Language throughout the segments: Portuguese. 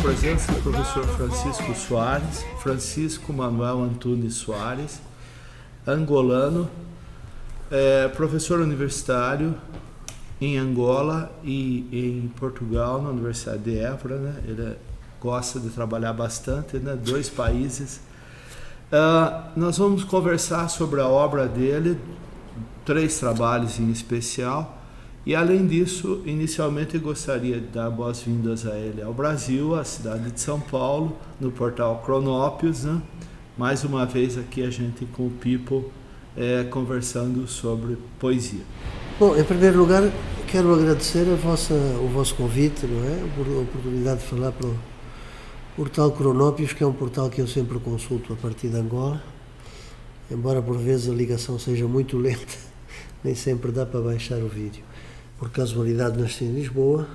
presença do professor Francisco Soares, Francisco Manuel Antunes Soares, angolano, professor universitário em Angola e em Portugal, na Universidade de Évora, né? Ele gosta de trabalhar bastante, né? 2 países. Nós vamos conversar sobre a obra dele, 3 trabalhos em especial, e além disso, inicialmente eu gostaria de dar boas-vindas a ele ao Brasil, à cidade de São Paulo, no portal Cronópios, né? Mais uma vez aqui a gente com o People conversando sobre poesia. Bom, em primeiro lugar, quero agradecer o vosso convite, não é? A oportunidade de falar para o portal Cronópios, que é um portal que eu sempre consulto a partir de Angola, embora por vezes a ligação seja muito lenta, nem sempre dá para baixar o vídeo. Por casualidade nasci em Lisboa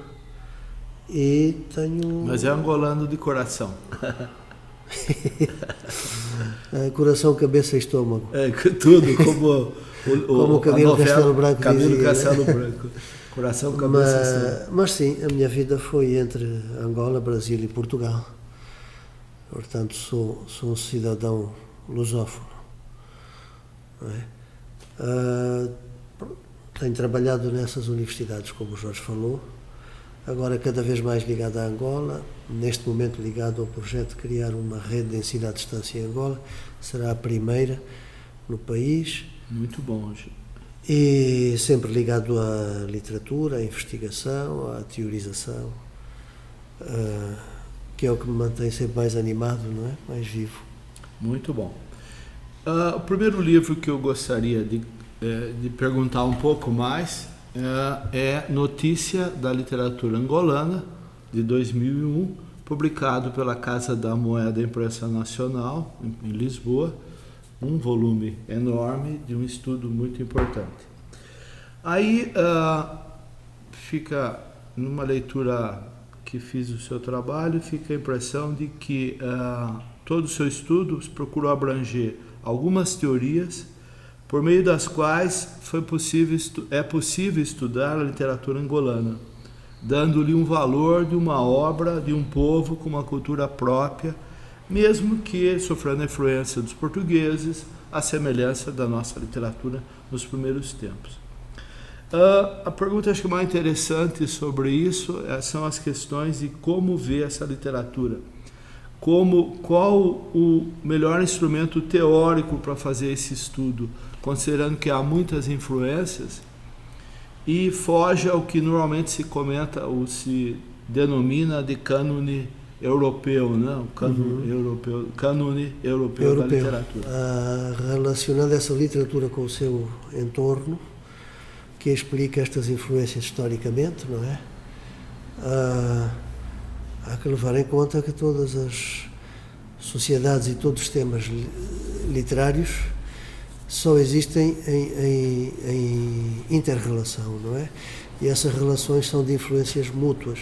e tenho... Mas é angolano de coração. Coração, cabeça e estômago. Tudo, como o Camilo Castelo Branco Camilo dizia. Castelo Branco. Coração, cabeça e estômago. Mas sim, a minha vida foi entre Angola, Brasil e Portugal. Portanto, sou um cidadão lusófono. Não é? Tenho trabalhado nessas universidades, como o Jorge falou, agora cada vez mais ligado à Angola, neste momento ligado ao projeto de criar uma rede de ensino à distância em Angola, será a primeira no país. Muito bom, Gil. E sempre ligado à literatura, à investigação, à teorização, que é o que me mantém sempre mais animado, não é? Mais vivo. Muito bom. O primeiro livro que eu gostaria de perguntar um pouco mais é Notícia da Literatura Angolana, de 2001, publicado pela Casa da Moeda Impressa Nacional, em Lisboa, um volume enorme de um estudo muito importante. Aí fica, numa leitura que fiz do seu trabalho, fica a impressão de que todo o seu estudo procurou abranger algumas teorias por meio das quais é possível estudar a literatura angolana, dando-lhe um valor de uma obra de um povo com uma cultura própria, mesmo que sofrendo a influência dos portugueses, a semelhança da nossa literatura nos primeiros tempos. A pergunta acho que mais interessante sobre isso são as questões de como ver essa literatura. Qual o melhor instrumento teórico para fazer esse estudo, considerando que há muitas influências e foge ao que normalmente se comenta ou se denomina de cânone europeu, né? O cânone europeu da literatura. Relacionando essa literatura com o seu entorno, que explica estas influências historicamente, não é? Há que levar em conta que todas as sociedades e todos os temas literários só existem em inter-relação, não é? E essas relações são de influências mútuas.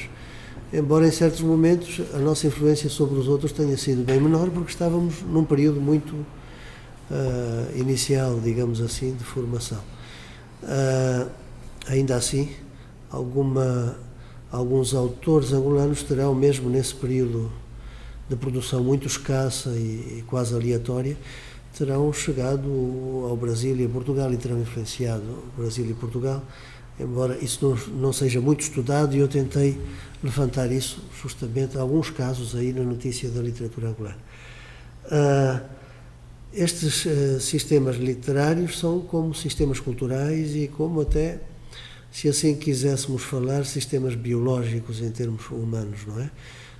Embora em certos momentos a nossa influência sobre os outros tenha sido bem menor, porque estávamos num período muito inicial, digamos assim, de formação. Ainda assim, alguns autores angolanos terão, mesmo nesse período de produção muito escassa e quase aleatória, terão chegado ao Brasil e a Portugal e terão influenciado o Brasil e Portugal, embora isso não seja muito estudado, e eu tentei levantar isso justamente, alguns casos aí na Notícia da Literatura Angolana. Estes sistemas literários são como sistemas culturais e como até, se assim quiséssemos falar, sistemas biológicos em termos humanos, não é?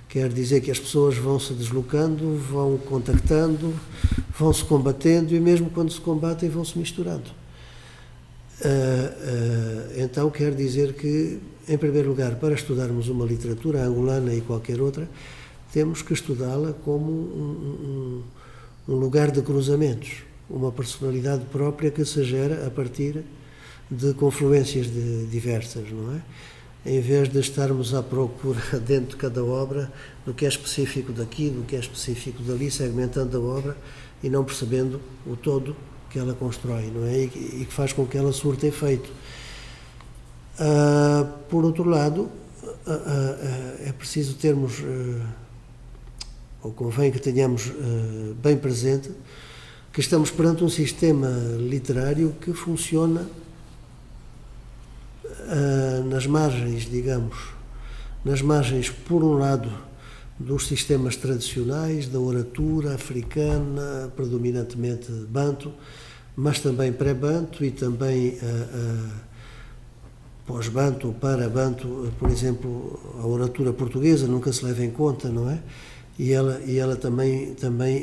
Quer dizer que as pessoas vão se deslocando, vão contactando, vão se combatendo e mesmo quando se combatem vão se misturando. Então quer dizer que, em primeiro lugar, para estudarmos uma literatura angolana e qualquer outra, temos que estudá-la como um lugar de cruzamentos, uma personalidade própria que se gera a partir de confluências diversas, não é? Em vez de estarmos à procura dentro de cada obra do que é específico daqui, do que é específico dali, segmentando a obra e não percebendo o todo que ela constrói, não é? E que faz com que ela surta efeito. Por outro lado, é preciso termos ou convém que tenhamos bem presente, que estamos perante um sistema literário que funciona nas margens, digamos, por um lado, dos sistemas tradicionais, da oratura africana, predominantemente banto, mas também pré-banto e também pós-banto ou para-banto, por exemplo, a oratura portuguesa nunca se leva em conta, não é? E ela também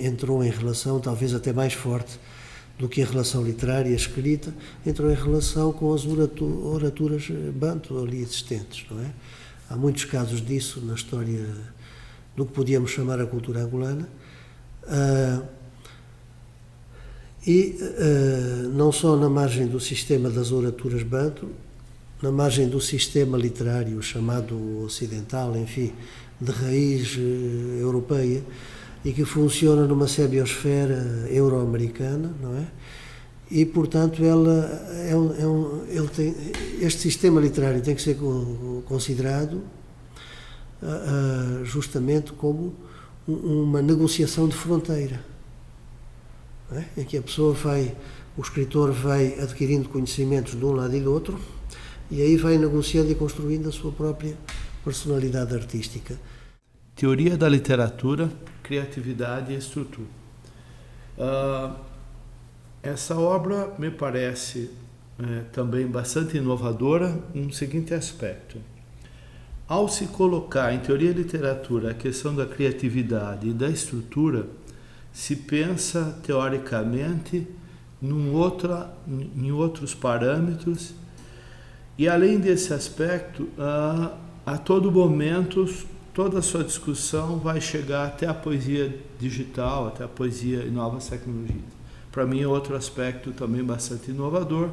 entrou em relação, talvez até mais forte do que a relação literária escrita, entrou em relação com as oraturas banto ali existentes, não é? Há muitos casos disso na história do que podíamos chamar a cultura angolana, não só na margem do sistema das oraturas banto, na margem do sistema literário chamado ocidental, enfim, de raiz europeia, e que funciona numa semiosfera euro-americana, não é? E, portanto, este sistema literário tem que ser considerado justamente como uma negociação de fronteira, não é? Em que o escritor vai adquirindo conhecimentos de um lado e do outro, e aí vai negociando e construindo a sua própria personalidade artística. Teoria da literatura, criatividade e estrutura. Essa obra me parece também bastante inovadora no seguinte aspecto. Ao se colocar em teoria e literatura a questão da criatividade e da estrutura, se pensa teoricamente em outros parâmetros, e além desse aspecto, a todo momento, toda a sua discussão vai chegar até a poesia digital, até a poesia e novas tecnologias. Para mim é outro aspecto também bastante inovador,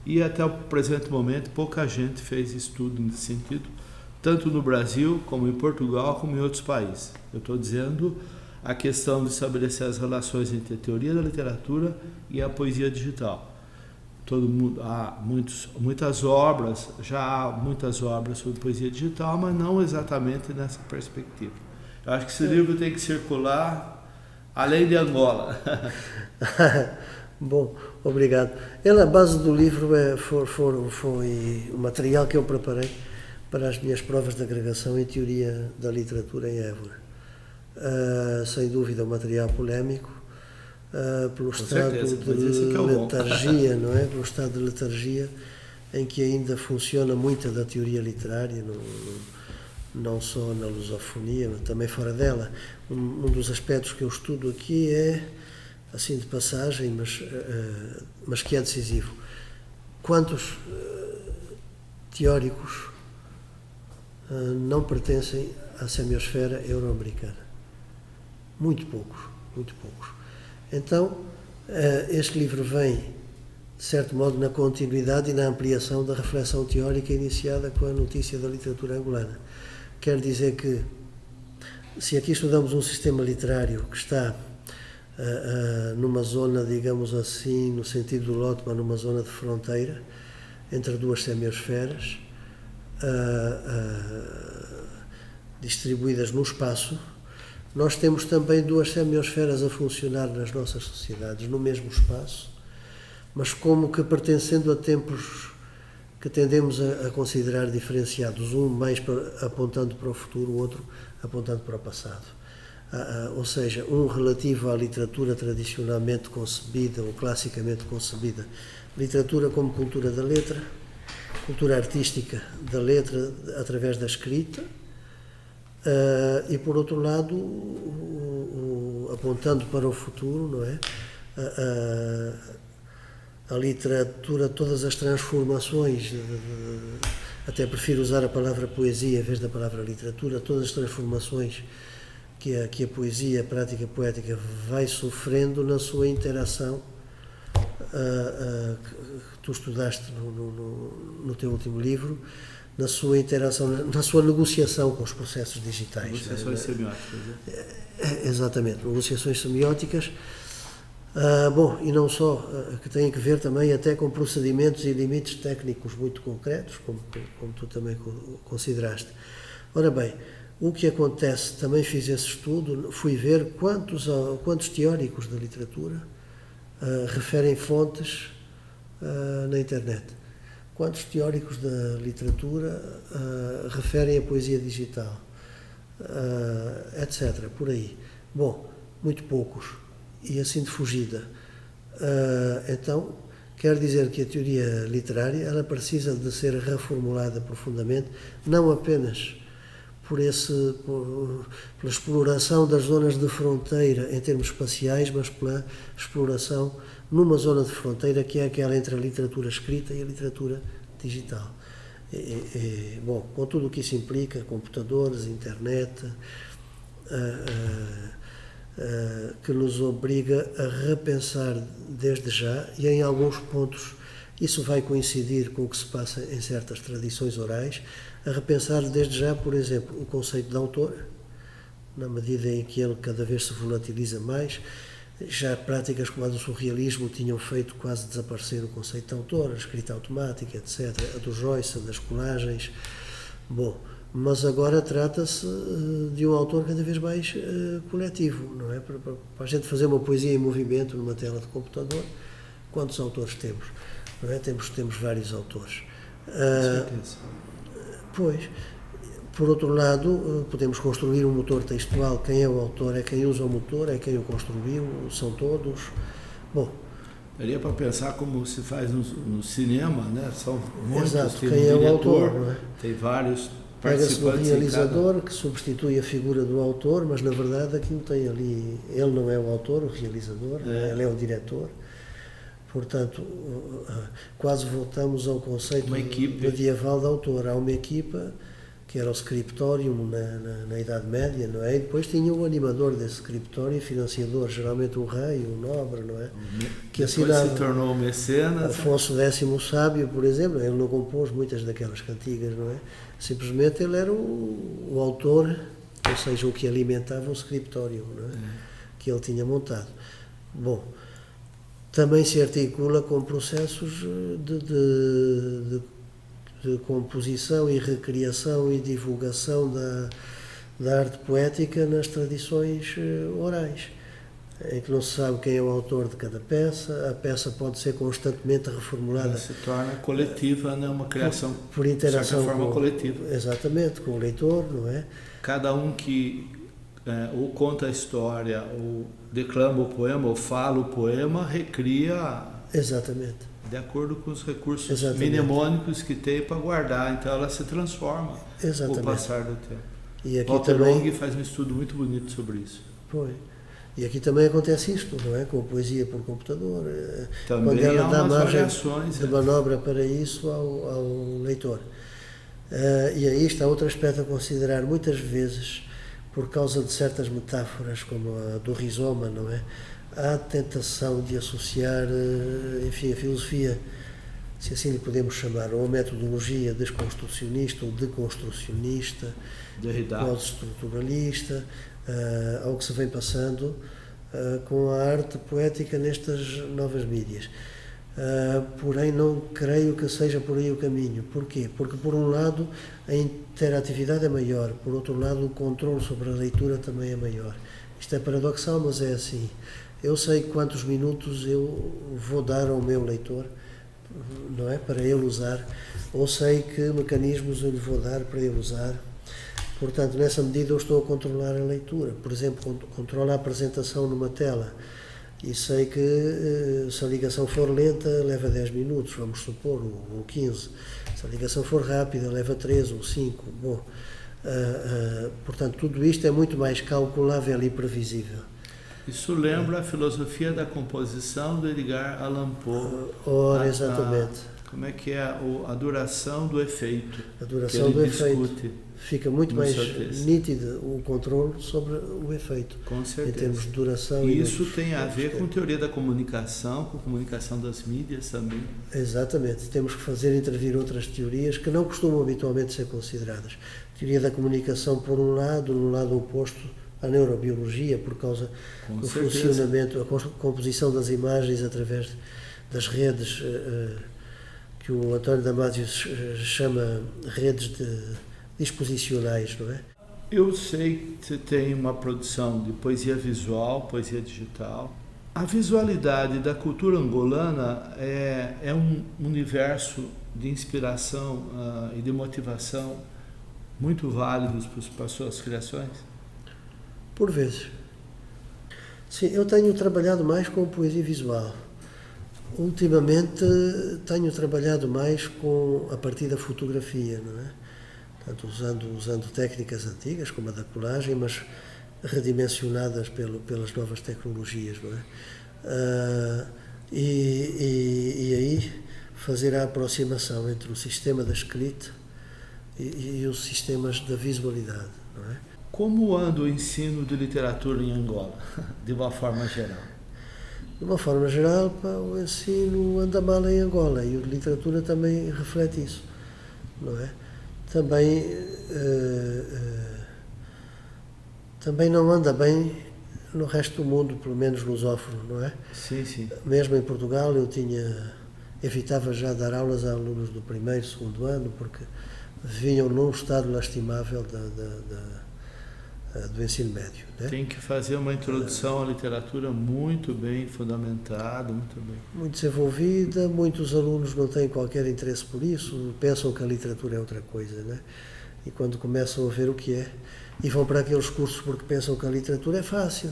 e até o presente momento pouca gente fez estudo nesse sentido, tanto no Brasil, como em Portugal, como em outros países. Eu estou dizendo a questão de estabelecer as relações entre a teoria da literatura e a poesia digital. Há muitas obras sobre poesia digital, mas não exatamente nessa perspectiva. Eu acho que esse livro tem que circular além de Angola. Bom, obrigado. A base do livro foi o material que eu preparei para as minhas provas de agregação em teoria da literatura em Évora. Sem dúvida, um material polémico, pelo estado de letargia, não é? Pelo estado de letargia em que ainda funciona muita da teoria literária, não só na lusofonia, mas também fora dela. Um dos aspectos que eu estudo aqui é, assim de passagem, mas que é decisivo. Quantos teóricos não pertencem à semiosfera euro-americana? Muito poucos, muito poucos. Então, este livro vem, de certo modo, na continuidade e na ampliação da reflexão teórica iniciada com a notícia da literatura angolana. Quer dizer que, se aqui estudamos um sistema literário que está numa zona, digamos assim, no sentido do Lotman, numa zona de fronteira entre duas semiosferas, distribuídas no espaço, nós temos também duas semiosferas a funcionar nas nossas sociedades, no mesmo espaço, mas como que pertencendo a tempos que tendemos a considerar diferenciados, um mais apontando para o futuro, o outro apontando para o passado. Ou seja, um relativo à literatura tradicionalmente concebida ou classicamente concebida, literatura como cultura da letra, cultura artística da letra através da escrita, e por outro lado, apontando para o futuro, não é? A literatura, todas as transformações, até prefiro usar a palavra poesia em vez da palavra literatura, todas as transformações que a poesia, a prática poética vai sofrendo na sua interação, que tu estudaste no teu último livro, na sua interação, na sua negociação com os processos digitais. Negociações semióticas. Exatamente, negociações semióticas. E não só, que têm que ver também até com procedimentos e limites técnicos muito concretos, como tu também consideraste. Ora bem, O que acontece, também fiz esse estudo, fui ver quantos teóricos da literatura referem fontes na internet. Quantos teóricos da literatura referem a poesia digital, etc. Por aí. Bom, muito poucos. E assim de fugida. Então, quer dizer que a teoria literária ela precisa de ser reformulada profundamente, não apenas pela exploração das zonas de fronteira em termos espaciais, mas pela exploração numa zona de fronteira que é aquela entre a literatura escrita e a literatura digital. Bom, com tudo o que isso implica, computadores, internet, que nos obriga a repensar desde já, e em alguns pontos isso vai coincidir com o que se passa em certas tradições orais, a repensar desde já, por exemplo, o conceito de autor, na medida em que ele cada vez se volatiliza mais. Já práticas como a do surrealismo tinham feito quase desaparecer o conceito de autor, a escrita automática, etc., a do Joyce, das colagens. Bom, mas agora trata-se de um autor cada vez mais coletivo, não é? Para a gente fazer uma poesia em movimento numa tela de computador, quantos autores temos? Não é? Temos vários autores. Pois, por outro lado, podemos construir um motor textual. Quem é o autor? É quem usa o motor? É quem o construiu? São todos? Bom, daria para pensar como se faz no cinema, né? São muitos. Exato, tem quem é o autor, não é? Tem vários pega-se do participantes. realizador, que substitui a figura do autor, mas na verdade aquilo tem ali, ele não é o autor, o realizador, ele é o diretor. Portanto, quase voltamos ao conceito medieval de autor. Há uma equipa que era o scriptorium na Idade Média, não é? E depois tinha o animador desse scriptorium, financiador, geralmente o rei, o nobre, não é? Que assinava. Se tornou mecenas. Afonso X o Sábio, por exemplo, ele não compôs muitas daquelas cantigas, não é? Simplesmente ele era o autor, ou seja, o que alimentava o scriptorium, não é? Que ele tinha montado. Bom, também se articula com processos de composição e recriação e divulgação da arte poética nas tradições orais, em que não se sabe quem é o autor de cada peça, a peça pode ser constantemente reformulada. Ela se torna coletiva, né? Uma criação por interação de certa forma coletiva. Exatamente, com o leitor, não é? Cada um que ou conta a história, ou declama o poema, ou fala o poema, recria. Exatamente. De acordo com os recursos mnemônicos que tem para guardar, então ela se transforma com o passar do tempo. E aqui Walter também Long faz um estudo muito bonito sobre isso. Foi. E aqui também acontece isto, não é? Com a poesia por computador. Também quando ela dá margem de né? manobra para isso ao leitor. E aí está outro aspecto a considerar. Muitas vezes, por causa de certas metáforas, como a do rizoma, não é? Há a tentação de associar, enfim, a filosofia, se assim lhe podemos chamar, ou a metodologia desconstrucionista ou deconstrucionista, pós-estruturalista, ao que se vem passando com a arte poética nestas novas mídias. Porém, não creio que seja por aí o caminho. Porquê? Porque, por um lado, a interatividade é maior, por outro lado, o controle sobre a leitura também é maior. Isto é paradoxal, mas é assim. Eu sei quantos minutos eu vou dar ao meu leitor, não é? Para ele usar, ou sei que mecanismos eu lhe vou dar para ele usar. Portanto, nessa medida eu estou a controlar a leitura. Por exemplo, controlo a apresentação numa tela e sei que se a ligação for lenta leva 10 minutos, vamos supor, ou 15. Se a ligação for rápida leva 3 ou 5. Bom, portanto, tudo isto é muito mais calculável e previsível. Isso lembra a filosofia da composição do Edgar Allan Poe. Ora, exatamente. Como é que é a duração do efeito? A duração do efeito. Fica muito mais nítido o controle sobre o efeito. Com certeza. Em termos de duração. E isso tem a ver com teoria da comunicação, com comunicação das mídias também. Exatamente. Temos que fazer intervir outras teorias que não costumam habitualmente ser consideradas. Teoria da comunicação, por um lado, no lado oposto, a neurobiologia, por causa do funcionamento, a composição das imagens através das redes que o António Damasio chama redes disposicionais, não é? Eu sei que você tem uma produção de poesia visual, poesia digital. A visualidade da cultura angolana é um universo de inspiração e de motivação muito válidos para as suas criações? Por vezes. Sim, eu tenho trabalhado mais com poesia visual. Ultimamente tenho trabalhado mais a partir da fotografia, não é? Portanto, usando técnicas antigas, como a da colagem, mas redimensionadas pelas novas tecnologias, não é? E aí fazer a aproximação entre o sistema da escrita e os sistemas da visualidade, não é? Como anda o ensino de literatura em Angola, de uma forma geral? De uma forma geral, o ensino anda mal em Angola e a literatura também reflete isso, não é? Também não anda bem no resto do mundo, pelo menos lusófono, não é? Sim, sim. Mesmo em Portugal evitava já dar aulas a alunos do primeiro, segundo ano, porque vinham num estado lastimável do ensino médio. Né? Tem que fazer uma introdução à literatura muito bem fundamentada, muito desenvolvida. Muitos alunos não têm qualquer interesse por isso, pensam que a literatura é outra coisa, né? E quando começam a ver o que é, e vão para aqueles cursos porque pensam que a literatura é fácil,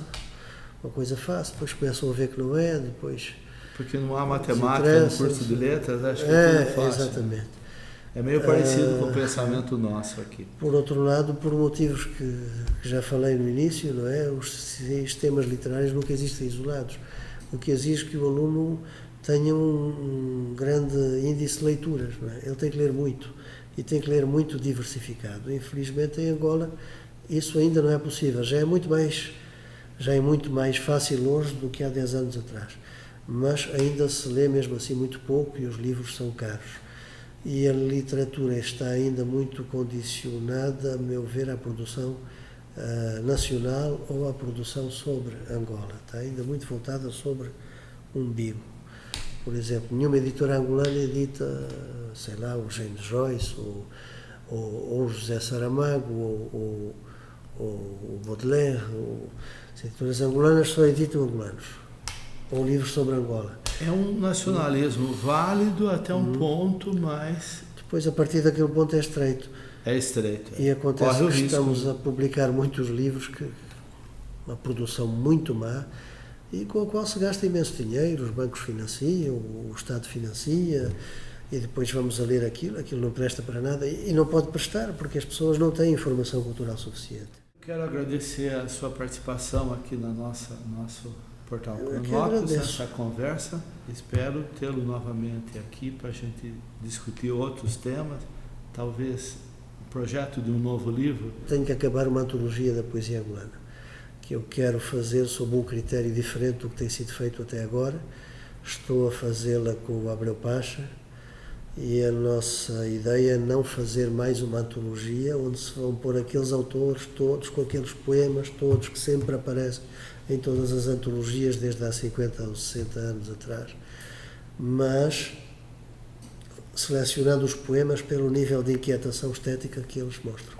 uma coisa fácil, depois começam a ver que não é, depois... Porque não há matemática no curso de letras, acho que é tudo fácil. Exatamente. É meio parecido com o pensamento nosso aqui. Por outro lado, por motivos que já falei no início, não é? Os sistemas literários nunca existem isolados. O que exige que o aluno tenha um grande índice de leituras, não é? Ele tem que ler muito e tem que ler muito diversificado. Infelizmente, em Angola, isso ainda não é possível. Já é muito mais fácil hoje do que há 10 anos atrás. Mas ainda se lê mesmo assim muito pouco e os livros são caros. E a literatura está ainda muito condicionada, a meu ver, à produção nacional ou à produção sobre Angola. Está ainda muito voltada sobre umbigo. Por exemplo, nenhuma editora angolana edita, sei lá, o James Joyce, ou o José Saramago, ou o Baudelaire. As editoras angolanas só editam angolanos, ou livros sobre Angola. É um nacionalismo válido até um ponto, mas... Depois, a partir daquele ponto, é estreito. É estreito. E acontece que estamos a publicar muitos livros, uma produção muito má, e com a qual se gasta imenso dinheiro, os bancos financiam, o Estado financia, e depois vamos a ler aquilo não presta para nada, e não pode prestar, porque as pessoas não têm informação cultural suficiente. Quero agradecer a sua participação aqui no nosso Portal Cronópolis, nessa conversa. Espero tê-lo novamente aqui para a gente discutir outros temas, talvez o projeto de um novo livro. Tenho que acabar uma antologia da poesia angolana, que eu quero fazer sob um critério diferente do que tem sido feito até agora. Estou a fazê-la com o Abreu Pacha e a nossa ideia é não fazer mais uma antologia onde se vão pôr aqueles autores todos, com aqueles poemas todos que sempre aparecem em todas as antologias desde há 50 ou 60 anos atrás, mas selecionando os poemas pelo nível de inquietação estética que eles mostram.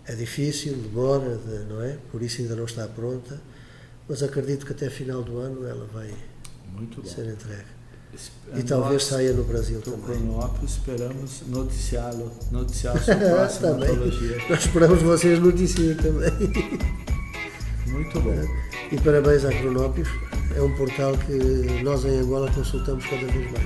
É difícil, demora, não é? Por isso ainda não está pronta, mas acredito que até final do ano ela vai ser entregue. E talvez saia no Brasil também. Cronópolis, esperamos noticiá-lo sua próxima antologia. Nós esperamos vocês noticiem também. Muito bom. E parabéns à Cronópolis, é um portal que nós em Angola consultamos cada vez mais.